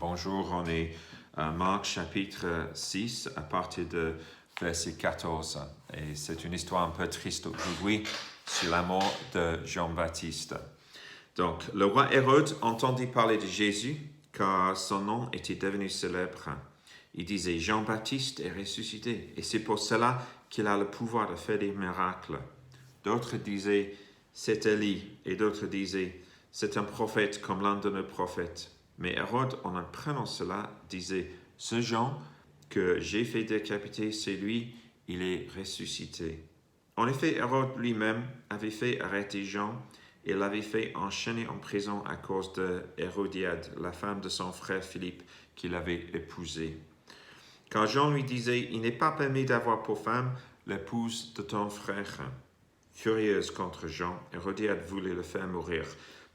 Bonjour, on est à Marc chapitre 6 à partir de verset 14. Et c'est une histoire un peu triste aujourd'hui sur la mort de Jean-Baptiste. Donc, le roi Hérode entendit parler de Jésus car son nom était devenu célèbre. Il disait, Jean-Baptiste est ressuscité et c'est pour cela qu'il a le pouvoir de faire des miracles. D'autres disaient, c'est Élie, et d'autres disaient, c'est un prophète comme l'un de nos prophètes. Mais Hérode, en apprenant cela, disait, ce Jean que j'ai fait décapiter, c'est lui, il est ressuscité. En effet, Hérode lui-même avait fait arrêter Jean et l'avait fait enchaîner en prison à cause de Hérodiade, la femme de son frère Philippe, qu'il avait épousée. Quand Jean lui disait, il n'est pas permis d'avoir pour femme l'épouse de ton frère. Furieuse contre Jean, Hérodiade voulait le faire mourir,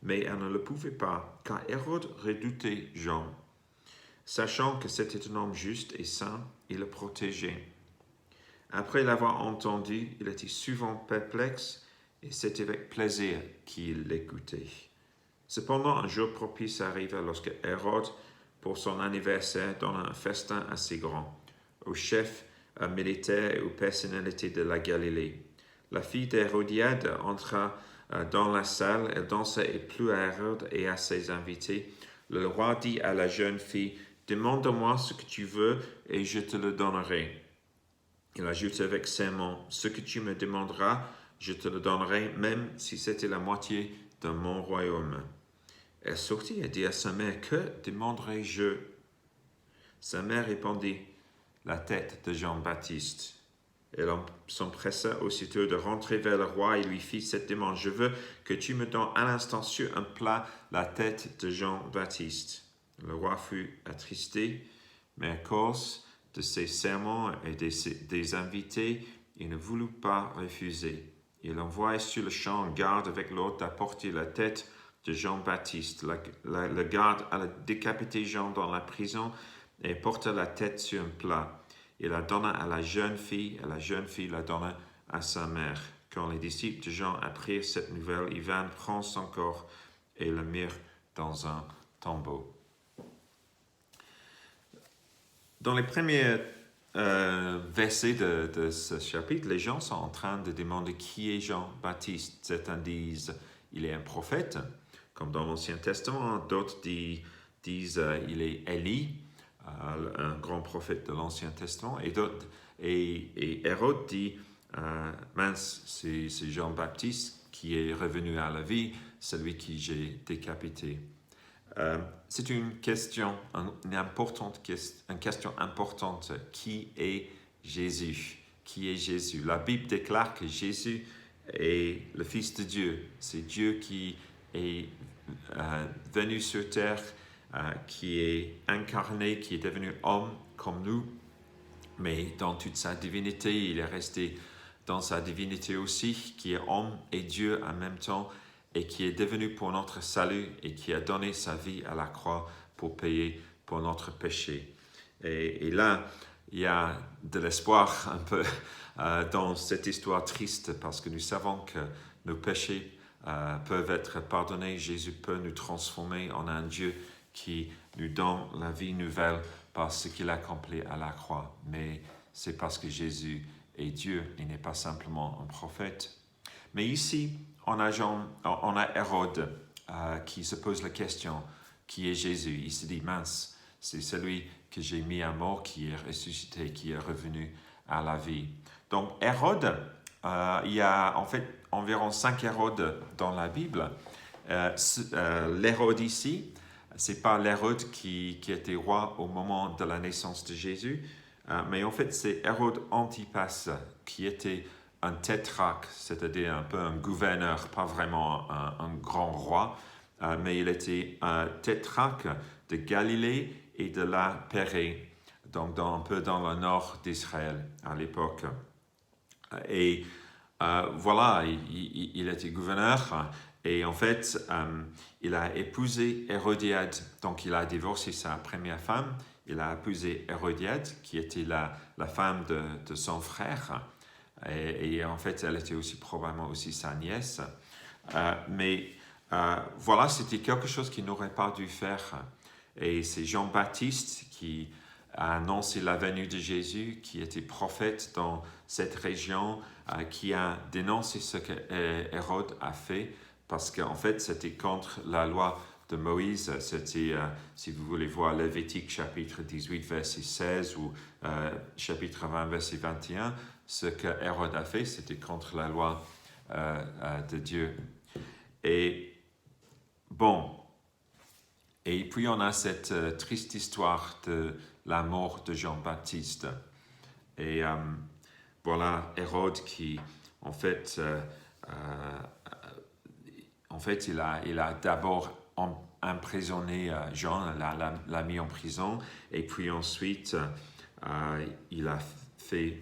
mais elle ne le pouvait pas, car Hérode redoutait Jean. Sachant que c'était un homme juste et saint, il le protégeait. Après l'avoir entendu, il était souvent perplexe, et c'était avec plaisir qu'il l'écoutait. Cependant, un jour propice arriva lorsque Hérode, pour son anniversaire, donna un festin assez grand, aux chefs militaires et aux personnalités de la Galilée. La fille d'Hérodiade entra dans la salle, elle dansait et plut à Hérode et à ses invités. Le roi dit à la jeune fille, « Demande-moi ce que tu veux et je te le donnerai. » Il ajoute avec serment, « Ce que tu me demanderas, je te le donnerai, même si c'était la moitié de mon royaume. » Elle sortit et dit à sa mère, « Que demanderai-je » Sa mère répondit, « La tête de Jean-Baptiste. » Elle s'empressa aussitôt de rentrer vers le roi et lui fit cette demande. « Je veux que tu me donnes à l'instant sur un plat la tête de Jean-Baptiste. » Le roi fut attristé, mais à cause de ses serments et des invités, il ne voulut pas refuser. Il envoya sur le champ un garde avec l'ordre d'apporter la tête de Jean-Baptiste. Le garde alla décapiter Jean dans la prison et porta la tête sur un plat. Il la donna à la jeune fille, et la jeune fille la donna à sa mère. Quand les disciples de Jean apprirent cette nouvelle, ils vinrent prendre son corps et le mirent dans un tombeau. Dans les premiers versets de ce chapitre, les gens sont en train de demander qui est Jean-Baptiste. Certains disent il est un prophète, comme dans l'Ancien Testament. D'autres disent il est Élie, un grand prophète de l'Ancien Testament. Et Hérode dit mince, c'est Jean-Baptiste qui est revenu à la vie, celui que j'ai décapité. C'est une question importante. Qui est Jésus? Qui est Jésus? La Bible déclare que Jésus est le Fils de Dieu. C'est Dieu qui est venu sur terre, qui est incarné, qui est devenu homme comme nous. Mais dans toute sa divinité, il est resté dans sa divinité aussi, qui est homme et Dieu en même temps, et qui est devenu pour notre salut et qui a donné sa vie à la croix pour payer pour notre péché. Et là, il y a de l'espoir un peu dans cette histoire triste parce que nous savons que nos péchés peuvent être pardonnés. Jésus peut nous transformer en un Dieu qui nous donne la vie nouvelle par ce qu'il a accompli à la croix. Mais c'est parce que Jésus est Dieu, il n'est pas simplement un prophète. Mais ici, on a Hérode qui se pose la question, qui est Jésus? Il se dit, mince, c'est celui que j'ai mis à mort qui est ressuscité, qui est revenu à la vie. Donc Hérode, il y a en fait environ 5 Hérodes dans la Bible. L'Hérode ici, c'est pas l'Hérode qui était roi au moment de la naissance de Jésus, mais en fait c'est Hérode Antipas qui était un tétrarque, c'est-à-dire un peu un gouverneur, pas vraiment un grand roi, mais il était un tétrarque de Galilée et de la Pérée, donc un peu dans le nord d'Israël à l'époque. Et voilà, il était gouverneur et en fait, il a épousé Hérodiade, donc il a divorcé sa première femme, il a épousé Hérodiade, qui était la femme de son frère. Et en fait, elle était aussi probablement aussi sa nièce. Mais voilà, c'était quelque chose qu'il n'aurait pas dû faire. Et c'est Jean-Baptiste qui a annoncé la venue de Jésus, qui était prophète dans cette région, qui a dénoncé ce que Hérode a fait, parce qu'en fait, c'était contre la loi de Moïse. C'était, si vous voulez voir Lévitique chapitre 18, verset 16 ou chapitre 20, verset 21, ce que Hérode a fait, c'était contre la loi de Dieu. Et bon, et puis on a cette triste histoire de la mort de Jean-Baptiste. Et voilà Hérode qui, en fait, il a d'abord emprisonné Jean, l'a mis en prison, et puis ensuite, il a fait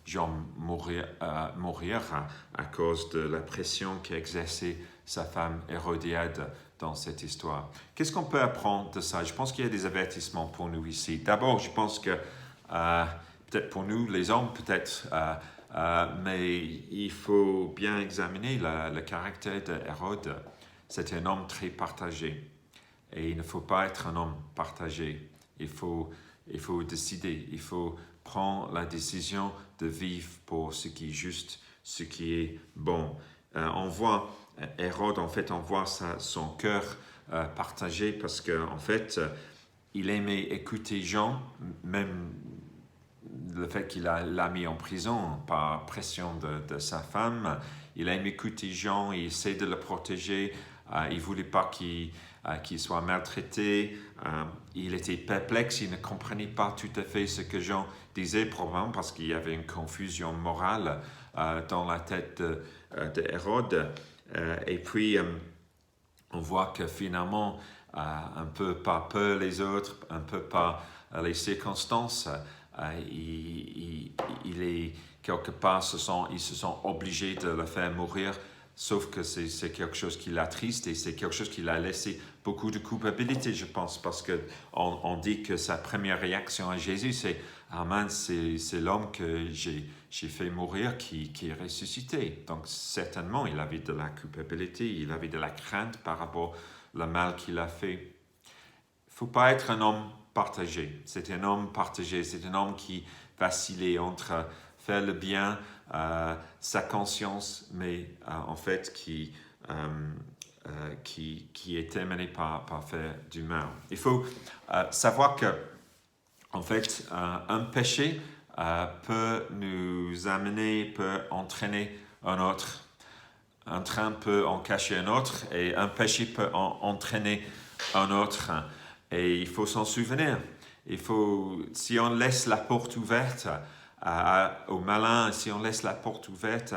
Jean mourir à cause de la pression qu'exerçait sa femme Hérodiade dans cette histoire. Qu'est-ce qu'on peut apprendre de ça? Je pense qu'il y a des avertissements pour nous ici. D'abord, je pense que, peut-être pour nous, les hommes, peut-être, mais il faut bien examiner le caractère d'Hérode. C'est un homme très partagé. Et il ne faut pas être un homme partagé. Il faut décider. Il faut prendre la décision de vivre pour ce qui est juste, ce qui est bon. On voit Hérode, en fait, on voit son cœur partagé parce qu'en fait, il aimait écouter Jean, même le fait qu'il l'a mis en prison par pression de sa femme. Il aime écouter Jean, il essaie de le protéger, il ne voulait pas qu'il soit maltraité. Il était perplexe, il ne comprenait pas tout à fait ce que Jean disait, probablement parce qu'il y avait une confusion morale dans la tête de Hérode. Et puis, on voit que finalement, un peu par peur les autres, un peu par les circonstances, il est quelque part, ils se sont obligés de le faire mourir, sauf que c'est quelque chose qui l'attriste et c'est quelque chose qui l'a laissé beaucoup de culpabilité, je pense, parce qu'on dit que sa première réaction à Jésus, c'est « Ah mince, c'est l'homme que j'ai fait mourir qui est ressuscité. » Donc certainement, il avait de la culpabilité, il avait de la crainte par rapport au mal qu'il a fait. Il ne faut pas être un homme partagé. C'est un homme partagé, c'est un homme qui vacillait entre faire le bien, sa conscience, mais en fait qui est terminé par faire du mal. Il faut savoir que, en fait, un péché peut nous amener, peut entraîner un autre. Un train peut en cacher un autre et un péché peut entraîner un autre. Et il faut s'en souvenir. Si on laisse la porte ouverte au malin, si on laisse la porte ouverte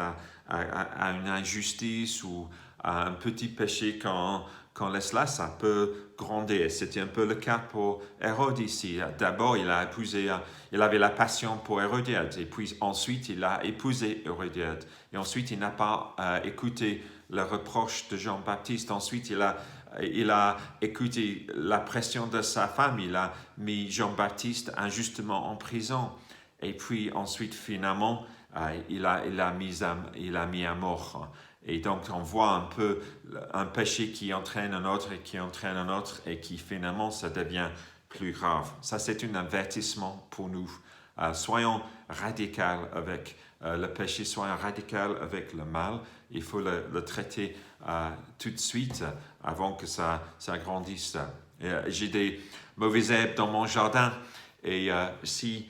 à une injustice ou à un petit péché qu'on laisse là, ça peut grandir. C'était un peu le cas pour Hérode ici. D'abord, il avait la passion pour Hérodiade, et puis ensuite, il a épousé Hérodiade. Et ensuite, il n'a pas écouté le reproche de Jean-Baptiste. Ensuite, il a écouté la pression de sa femme. Il a mis Jean-Baptiste injustement en prison. Et puis ensuite, finalement, il a mis à mort. Et donc, on voit un peu un péché qui entraîne un autre et qui entraîne un autre et qui finalement, ça devient plus grave. Ça, c'est un avertissement pour nous. Soyons radicaux avec le péché, soyons radicaux avec le mal. Il faut le traiter tout de suite avant que ça grandisse. J'ai des mauvaises herbes dans mon jardin et si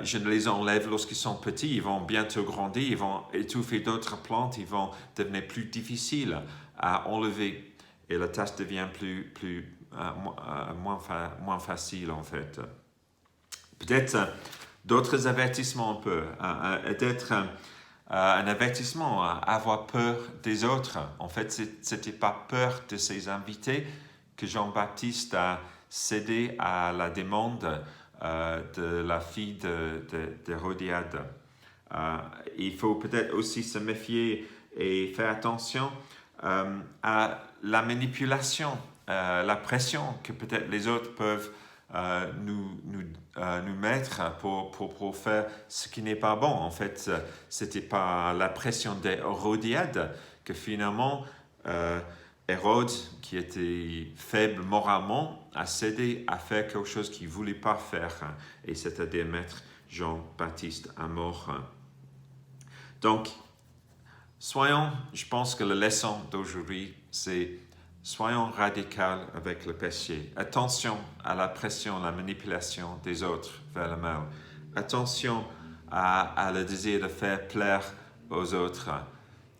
je ne les enlève lorsqu'ils sont petits, ils vont bientôt grandir, ils vont étouffer d'autres plantes, ils vont devenir plus difficiles à enlever et la tâche devient moins facile en fait. Peut-être d'autres avertissements un peu, peut-être un avertissement à avoir peur des autres. En fait, ce n'était pas peur de ses invités que Jean-Baptiste a cédé à la demande de la fille d'Hérodiade. Il faut peut-être aussi se méfier et faire attention à la manipulation, la pression que peut-être les autres peuvent nous mettre pour faire ce qui n'est pas bon. En fait, c'était par la pression d'Hérodiade que finalement Hérode, qui était faible moralement, a cédé à faire quelque chose qu'il ne voulait pas faire, et c'est-à-dire mettre Jean-Baptiste à mort. Donc, je pense que la leçon d'aujourd'hui, c'est soyons radicaux avec le péché. Attention à la pression, la manipulation des autres vers le mal. Attention à le désir de faire plaire aux autres.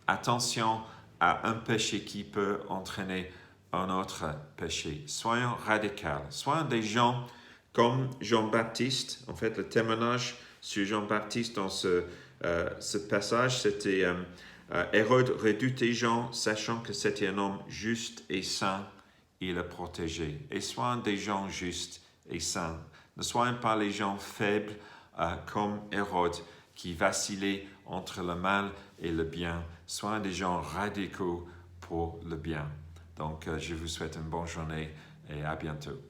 Attention à un péché qui peut entraîner un autre péché. Soyons radicaux. Soyons des gens comme Jean-Baptiste. En fait, le témoignage sur Jean-Baptiste dans ce passage, c'était Hérode redoutait Jean, sachant que c'était un homme juste et saint, il le protégeait. Et soyons des gens justes et saints. Ne soyons pas les gens faibles comme Hérode, qui vacillaient entre le mal et le bien. Soyons des gens radicaux pour le bien. Donc, je vous souhaite une bonne journée et à bientôt.